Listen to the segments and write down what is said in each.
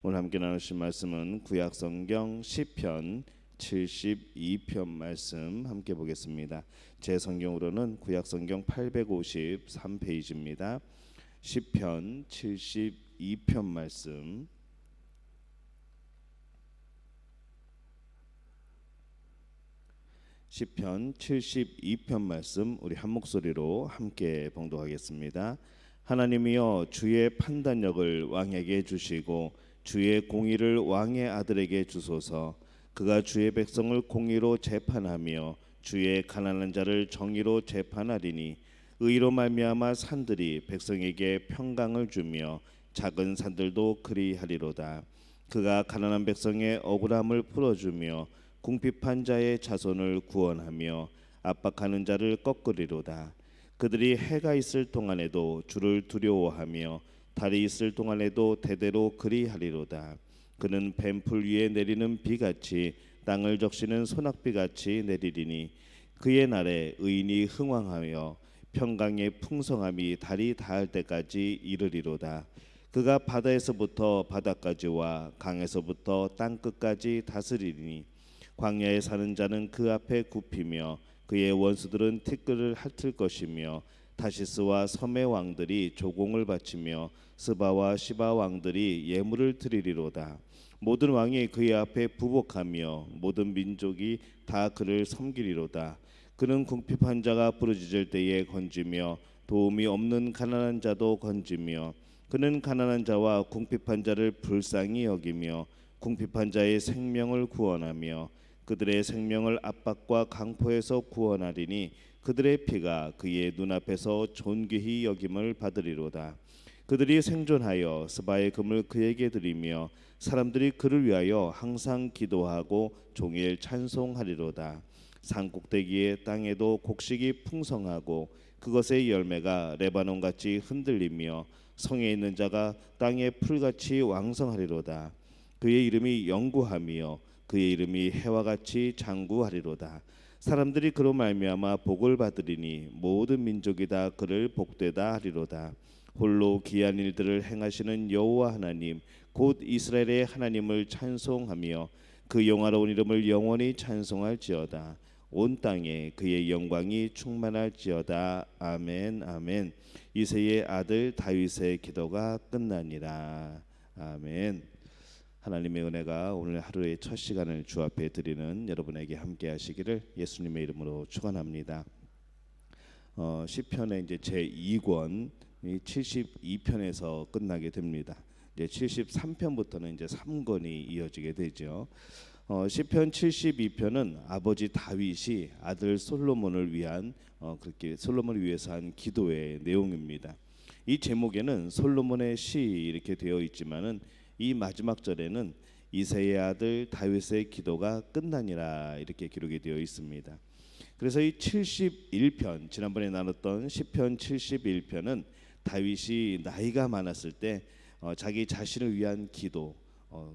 오늘 함께 나누실 말씀은 구약성경 시편 72편 말씀 함께 보겠습니다. 제 성경으로는 구약성경 853페이지입니다. 시편 72편 말씀. 시편 72편 말씀 우리 한 목소리로 함께 봉독하겠습니다. 하나님이여, 주의 판단력을 왕에게 주시고 주의 공의를 왕의 아들에게 주소서. 그가 주의 백성을 공의로 재판하며 주의 가난한 자를 정의로 재판하리니 의로 말미암아 산들이 백성에게 평강을 주며 작은 산들도 그리하리로다. 그가 가난한 백성의 억울함을 풀어주며 궁핍한 자의 자손을 구원하며 압박하는 자를 꺾으리로다. 그들이 해가 있을 동안에도 주를 두려워하며 달이 있을 동안에도 대대로 그리하리로다. 그는 뱀풀 위에 내리는 비같이 땅을 적시는 소낙비같이 내리리니 그의 날에 의인이 흥왕하며 평강의 풍성함이 달이 닿을 때까지 이르리로다. 그가 바다에서부터 바다까지와 강에서부터 땅끝까지 다스리니 광야에 사는 자는 그 앞에 굽히며 그의 원수들은 티끌을 핥을 것이며 다시스와 섬의 왕들이 조공을 바치며 스바와 시바 왕들이 예물을 드리리로다. 모든 왕이 그의 앞에 부복하며 모든 민족이 다 그를 섬기리로다. 그는 궁핍한 자가 부르짖을 때에 건지며 도움이 없는 가난한 자도 건지며 그는 가난한 자와 궁핍한 자를 불쌍히 여기며 궁핍한 자의 생명을 구원하며 그들의 생명을 압박과 강포에서 구원하리니 그들의 피가 그의 눈앞에서 존귀히 여김을 받으리로다. 그들이 생존하여 스바의 금을 그에게 드리며 사람들이 그를 위하여 항상 기도하고 종일 찬송하리로다. 산 꼭대기의 땅에도 곡식이 풍성하고 그것의 열매가 레바논같이 흔들리며 성에 있는 자가 땅의 풀같이 왕성하리로다. 그의 이름이 영구하며 그의 이름이 해와 같이 장구하리로다. 사람들이 그로 말미암아 복을 받으리니 모든 민족이 다 그를 복되다 하리로다. 홀로 기이한 일들을 행하시는 여호와 하나님 곧 이스라엘의 하나님을 찬송하며 그 영화로운 이름을 영원히 찬송할지어다. 온 땅에 그의 영광이 충만할지어다. 아멘. 아멘. 이새의 아들 다윗의 기도가 끝나니라. 아멘. 하나님의 은혜가 오늘 하루의 첫 시간을 주 앞에 드리는 여러분에게 함께 하시기를 예수님의 이름으로 축원합니다. 시편의 이제 제 2권 72편에서 끝나게 됩니다. 이제 73편부터는 이제 3권이 이어지게 되죠. 시편 72편은 아버지 다윗이 아들 솔로몬을 위한 그렇게 솔로몬을 위해서 한 기도의 내용입니다. 이 제목에는 솔로몬의 시 이렇게 되어 있지만은 이 마지막 절에는 이새의 아들 다윗의 기도가 끝나니라 이렇게 기록이 되어 있습니다. 그래서 이 71편 지난번에 나눴던 시편 71편은 다윗이 나이가 많았을 때 자기 자신을 위한 기도,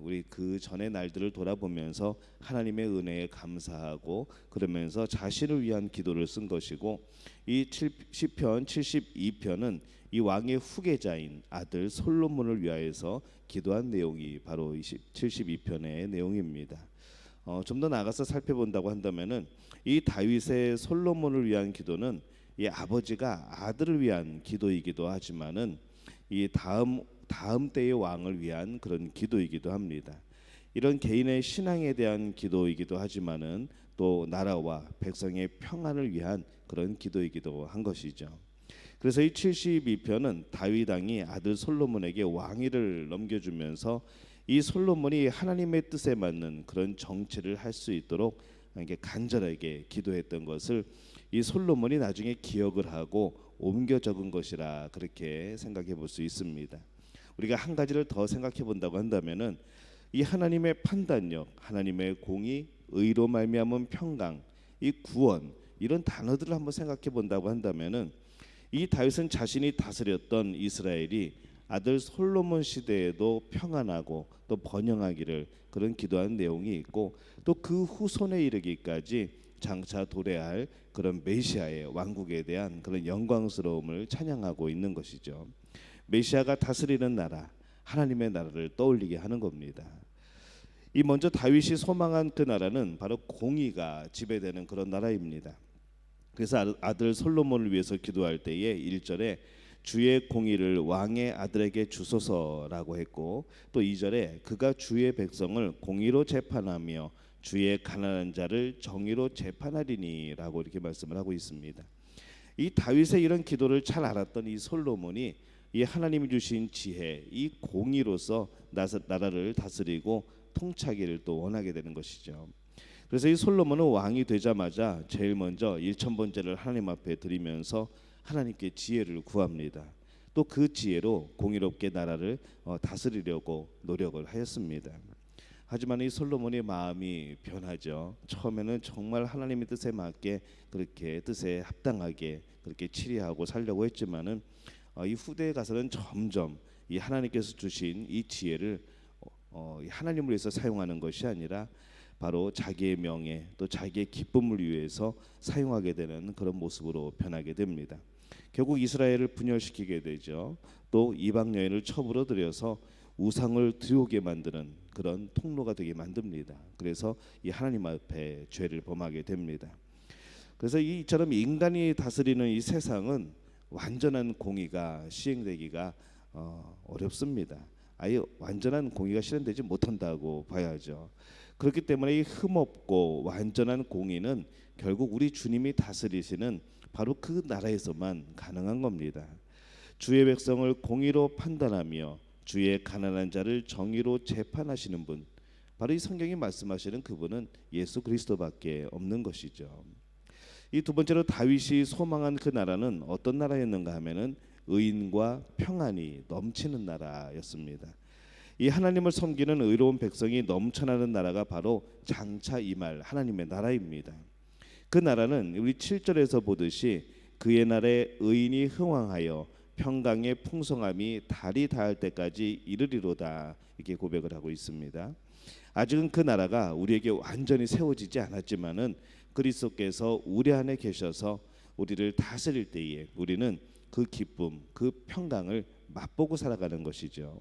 우리 그 전의 날들을 돌아보면서 하나님의 은혜에 감사하고 그러면서 자신을 위한 기도를 쓴 것이고, 이 시편 72편은 이 왕의 후계자인 아들 솔로몬을 위하여서 기도한 내용이 바로 이 72편의 내용입니다. 좀 더 나아가서 살펴본다고 한다면은 이 다윗의 솔로몬을 위한 기도는 이 아버지가 아들을 위한 기도이기도 하지만은 이 다음 때의 왕을 위한 그런 기도이기도 합니다. 이런 개인의 신앙에 대한 기도이기도 하지만은 또 나라와 백성의 평안을 위한 그런 기도이기도 한 것이죠. 그래서 이 72편은 다윗 왕이 아들 솔로몬에게 왕위를 넘겨주면서 이 솔로몬이 하나님의 뜻에 맞는 그런 정치를 할 수 있도록 이렇게 간절하게 기도했던 것을 이 솔로몬이 나중에 기억을 하고 옮겨 적은 것이라 그렇게 생각해 볼 수 있습니다. 우리가 한 가지를 더 생각해 본다고 한다면은 이 하나님의 판단력, 하나님의 공의, 의로 말미암은 평강, 이 구원, 이런 단어들을 한번 생각해 본다고 한다면은 이 다윗은 자신이 다스렸던 이스라엘이 아들 솔로몬 시대에도 평안하고 또 번영하기를 그런 기도한 내용이 있고, 또 그 후손에 이르기까지 장차 도래할 그런 메시아의 왕국에 대한 그런 영광스러움을 찬양하고 있는 것이죠. 메시아가 다스리는 나라, 하나님의 나라를 떠올리게 하는 겁니다. 이 먼저 다윗이 소망한 그 나라는 바로 공의가 지배되는 그런 나라입니다. 그래서 아들 솔로몬을 위해서 기도할 때에 1절에 주의 공의를 왕의 아들에게 주소서라고 했고, 또 2절에 그가 주의 백성을 공의로 재판하며 주의 가난한 자를 정의로 재판하리니라고 이렇게 말씀을 하고 있습니다. 이 다윗의 이런 기도를 잘 알았던 이 솔로몬이 이 하나님이 주신 지혜, 이 공의로서 나라를 다스리고 통치하기를 또 원하게 되는 것이죠. 그래서 이 솔로몬은 왕이 되자마자 제일 먼저 일천번제를 하나님 앞에 드리면서 하나님께 지혜를 구합니다. 또 그 지혜로 공의롭게 나라를 다스리려고 노력을 하였습니다. 하지만 이 솔로몬의 마음이 변하죠. 처음에는 정말 하나님의 뜻에 맞게 그렇게 뜻에 합당하게 그렇게 치리하고 살려고 했지만은 이 후대에 가서는 점점 이 하나님께서 주신 이 지혜를 하나님을 위해서 사용하는 것이 아니라 바로 자기의 명예 또 자기의 기쁨을 위해서 사용하게 되는 그런 모습으로 변하게 됩니다. 결국 이스라엘을 분열시키게 되죠. 또 이방 여인을 첩으로 들여서 우상을 드리우게 만드는 그런 통로가 되게 만듭니다. 그래서 이 하나님 앞에 죄를 범하게 됩니다. 그래서 이처럼 인간이 다스리는 이 세상은 완전한 공의가 시행되기가 어렵습니다. 아예 완전한 공의가 실현되지 못한다고 봐야죠. 그렇기 때문에 이 흠없고 완전한 공의는 결국 우리 주님이 다스리시는 바로 그 나라에서만 가능한 겁니다. 주의 백성을 공의로 판단하며 주의 가난한 자를 정의로 재판하시는 분, 바로 이 성경이 말씀하시는 그분은 예수 그리스도밖에 없는 것이죠. 이 두 번째로 다윗이 소망한 그 나라는 어떤 나라였는가 하면은 의인과 평안이 넘치는 나라였습니다. 이 하나님을 섬기는 의로운 백성이 넘쳐나는 나라가 바로 장차 임할 하나님의 나라입니다. 그 나라는 우리 7절에서 보듯이 그의 날에 의인이 흥왕하여 평강의 풍성함이 달이 닿을 때까지 이르리로다, 이렇게 고백을 하고 있습니다. 아직은 그 나라가 우리에게 완전히 세워지지 않았지만은 그리스도께서 우리 안에 계셔서 우리를 다스릴 때에 우리는 그 기쁨, 그 평강을 맛보고 살아가는 것이죠.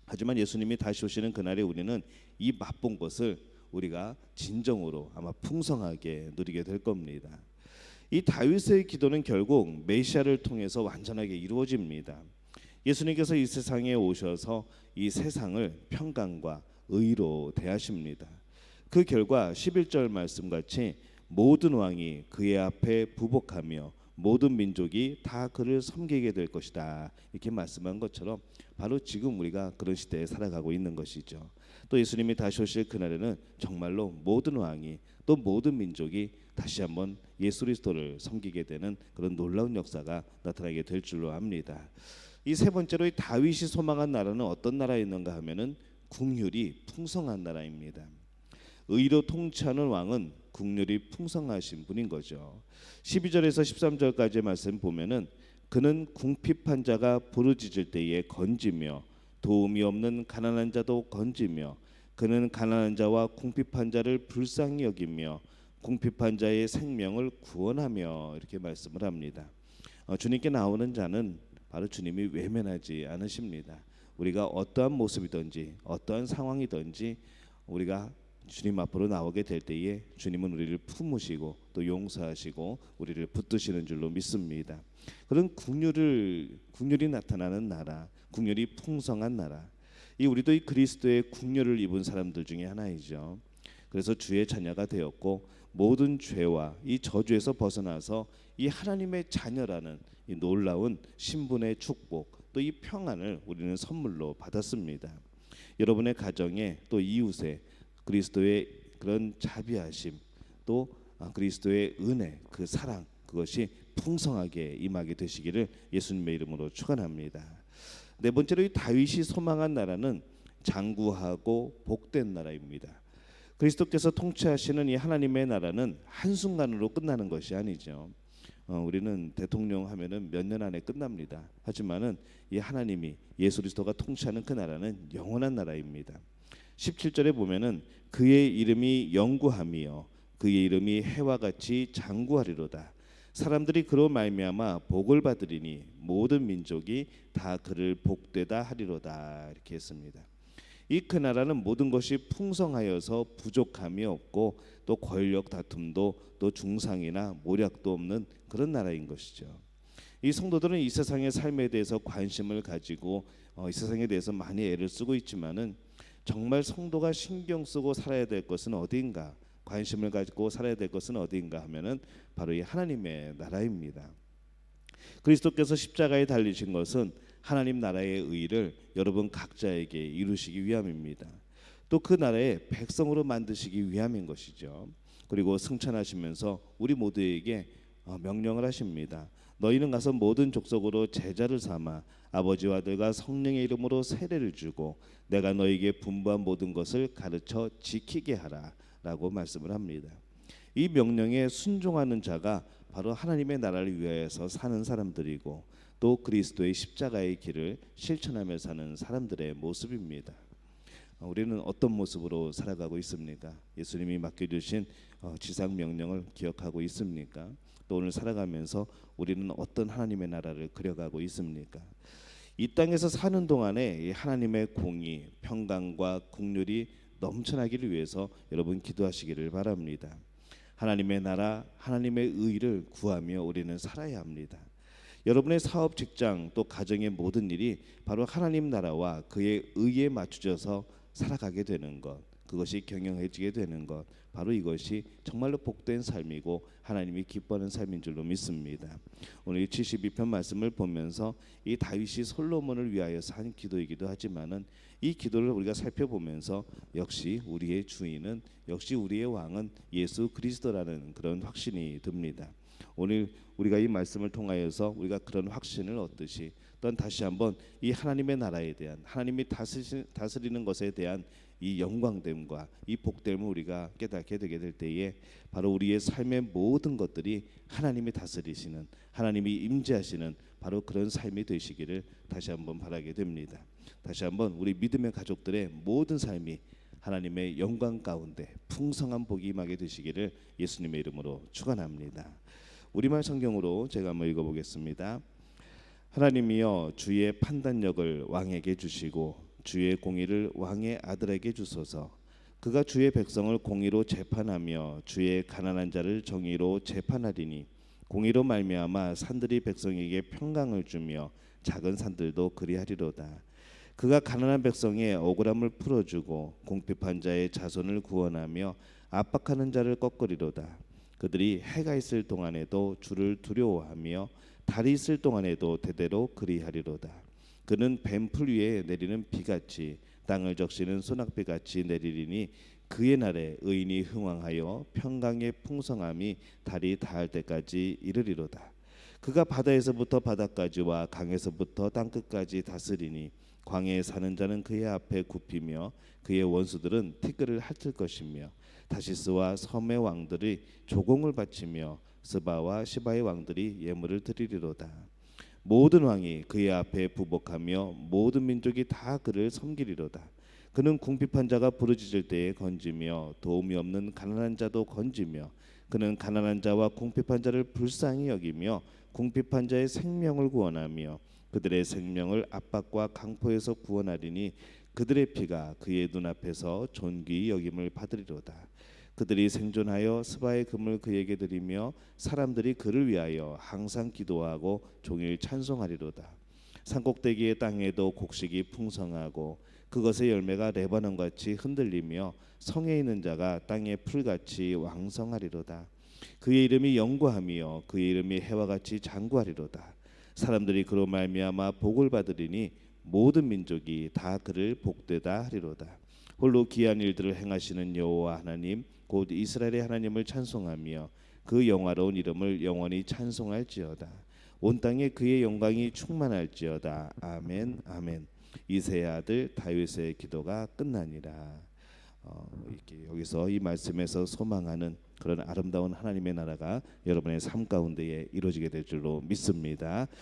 하지만 예수님이 다시 오시는 그날에 우리는 이 맛본 것을 우리가 진정으로 아마 풍성하게 누리게 될 겁니다. 이 다윗의 기도는 결국 메시아를 통해서 완전하게 이루어집니다. 예수님께서 이 세상에 오셔서 이 세상을 평강과 의로 대하십니다. 그 결과 11절 말씀같이 모든 왕이 그의 앞에 부복하며 모든 민족이 다 그를 섬기게 될 것이다, 이렇게 말씀한 것처럼 바로 지금 우리가 그런 시대에 살아가고 있는 것이죠. 또 예수님이 다시 오실 그날에는 정말로 모든 왕이 또 모든 민족이 다시 한번 예수 그리스도를 섬기게 되는 그런 놀라운 역사가 나타나게 될 줄로 압니다. 이 세 번째로 이 다윗이 소망한 나라는 어떤 나라였는가 하면은 국률이 풍성한 나라입니다. 의로 통치하는 왕은 국률이 풍성하신 분인 거죠. 12절에서 13절까지의 말씀 보면은 그는 궁핍한 자가 부르짖을 때에 건지며 도움이 없는 가난한 자도 건지며 그는 가난한 자와 궁핍한 자를 불쌍히 여기며 궁핍한 자의 생명을 구원하며, 이렇게 말씀을 합니다. 주님께 나오는 자는 바로 주님이 외면하지 않으십니다. 우리가 어떠한 모습이든지 어떠한 상황이든지 우리가 주님 앞으로 나오게 될 때에 주님은 우리를 품으시고 또 용서하시고 우리를 붙드시는 줄로 믿습니다. 그런 국률이 나타나는 나라, 국률이 풍성한 나라, 이 우리도 이 그리스도의 국률을 입은 사람들 중에 하나이죠. 그래서 주의 자녀가 되었고 모든 죄와 이 저주에서 벗어나서 이 하나님의 자녀라는 이 놀라운 신분의 축복, 또 이 평안을 우리는 선물로 받았습니다. 여러분의 가정에 또 이웃에 그리스도의 그런 자비하심, 또 그리스도의 은혜, 그 사랑, 그것이 풍성하게 임하게 되시기를 예수님의 이름으로 축원합니다. 네 번째로 이 다윗이 소망한 나라는 장구하고 복된 나라입니다. 그리스도께서 통치하시는 이 하나님의 나라는 한순간으로 끝나는 것이 아니죠. 우리는 대통령 하면은 몇 년 안에 끝납니다. 하지만은 이 하나님이 예수 그리스도가 통치하는 그 나라는 영원한 나라입니다. 17절에 보면은 그의 이름이 영구하며 그의 이름이 해와 같이 장구하리로다. 사람들이 그로 말미암아 복을 받으리니 모든 민족이 다 그를 복되다 하리로다. 이렇게 했습니다. 이 그 나라는 모든 것이 풍성하여서 부족함이 없고 또 권력 다툼도 또 중상이나 모략도 없는 그런 나라인 것이죠. 이 성도들은 이 세상의 삶에 대해서 관심을 가지고 이 세상에 대해서 많이 애를 쓰고 있지만은 정말 성도가 신경 쓰고 살아야 될 것은 어디인가? 관심을 가지고 살아야 될 것은 어디인가 하면은 바로 이 하나님의 나라입니다. 그리스도께서 십자가에 달리신 것은 하나님 나라의 의를 여러분 각자에게 이루시기 위함입니다. 또 그 나라의 백성으로 만드시기 위함인 것이죠. 그리고 승천하시면서 우리 모두에게 명령을 하십니다. 너희는 가서 모든 족속으로 제자를 삼아 아버지와 아들과 성령의 이름으로 세례를 주고 내가 너희에게 분부한 모든 것을 가르쳐 지키게 하라라고 말씀을 합니다. 이 명령에 순종하는 자가 바로 하나님의 나라를 위하여서 사는 사람들이고 또 그리스도의 십자가의 길을 실천하며 사는 사람들의 모습입니다. 우리는 어떤 모습으로 살아가고 있습니까? 예수님이 맡겨주신 지상 명령을 기억하고 있습니까? 또 오늘 살아가면서 우리는 어떤 하나님의 나라를 그려가고 있습니까? 이 땅에서 사는 동안에 하나님의 공의, 평강과 긍휼이 넘쳐나기를 위해서 여러분 기도하시기를 바랍니다. 하나님의 나라, 하나님의 의를 구하며 우리는 살아야 합니다. 여러분의 사업, 직장, 또 가정의 모든 일이 바로 하나님 나라와 그의 의에 맞춰져서 살아가게 되는 것, 그것이 경영해지게 되는 것, 바로 이것이 정말로 복된 삶이고 하나님이 기뻐하는 삶인 줄로 믿습니다. 오늘 72편 말씀을 보면서 이 다윗이 솔로몬을 위하여서 한 기도이기도 하지만은 이 기도를 우리가 살펴보면서 역시 우리의 주인은, 역시 우리의 왕은 예수 그리스도라는 그런 확신이 듭니다. 오늘 우리가 이 말씀을 통하여서 우리가 그런 확신을 얻듯이 또한 다시 한번 이 하나님의 나라에 대한, 하나님이 다스리는 것에 대한 이 영광됨과 이 복됨을 우리가 깨닫게 되게 될 때에 바로 우리의 삶의 모든 것들이 하나님이 다스리시는, 하나님이 임재하시는 바로 그런 삶이 되시기를 다시 한번 바라게 됩니다. 다시 한번 우리 믿음의 가족들의 모든 삶이 하나님의 영광 가운데 풍성한 복이 임하게 되시기를 예수님의 이름으로 축원합니다. 우리말 성경으로 제가 한번 읽어보겠습니다. 하나님이여 주의 판단력을 왕에게 주시고 주의 공의를 왕의 아들에게 주소서. 그가 주의 백성을 공의로 재판하며 주의 가난한 자를 정의로 재판하리니 공의로 말미암아 산들이 백성에게 평강을 주며 작은 산들도 그리하리로다. 그가 가난한 백성의 억울함을 풀어주고 궁핍한 자의 자손을 구원하며 압박하는 자를 꺾으리로다. 그들이 해가 있을 동안에도 주를 두려워하며 달이 있을 동안에도 대대로 그리하리로다. 그는 뱀풀 위에 내리는 비같이 땅을 적시는 소낙비같이 내리리니 그의 날에 의인이 흥왕하여 평강의 풍성함이 달이 닿을 때까지 이르리로다. 그가 바다에서부터 바다까지와 강에서부터 땅끝까지 다스리니 광야에 사는 자는 그의 앞에 굽히며 그의 원수들은 티끌을 핥을 것이며 다시스와 섬의 왕들이 조공을 바치며 스바와 시바의 왕들이 예물을 드리리로다. 모든 왕이 그의 앞에 부복하며 모든 민족이 다 그를 섬기리로다. 그는 궁핍한 자가 부르짖을 때에 건지며 도움이 없는 가난한 자도 건지며 그는 가난한 자와 궁핍한 자를 불쌍히 여기며 궁핍한 자의 생명을 구원하며 그들의 생명을 압박과 강포에서 구원하리니 그들의 피가 그의 눈앞에서 존귀히 여김을 받으리로다. 그들이 생존하여 스바의 금을 그에게 드리며 사람들이 그를 위하여 항상 기도하고 종일 찬송하리로다. 산꼭대기의 땅에도 곡식이 풍성하고 그것의 열매가 레바논같이 흔들리며 성에 있는 자가 땅의 풀같이 왕성하리로다. 그의 이름이 영구하며 그의 이름이 해와 같이 장구하리로다. 사람들이 그로 말미암아 복을 받으리니 모든 민족이 다 그를 복되다 하리로다. 홀로 기이한 일들을 행하시는 여호와 하나님 곧 이스라엘의 하나님을 찬송하며 그 영화로운 이름을 영원히 찬송할지어다. 온 땅에 그의 영광이 충만할지어다. 아멘 아멘. 이새의 아들 다윗의 기도가 끝나니라. 이렇게 여기서 이 말씀에서 소망하는 그런 아름다운 하나님의 나라가 여러분의 삶 가운데에 이루어지게 될 줄로 믿습니다.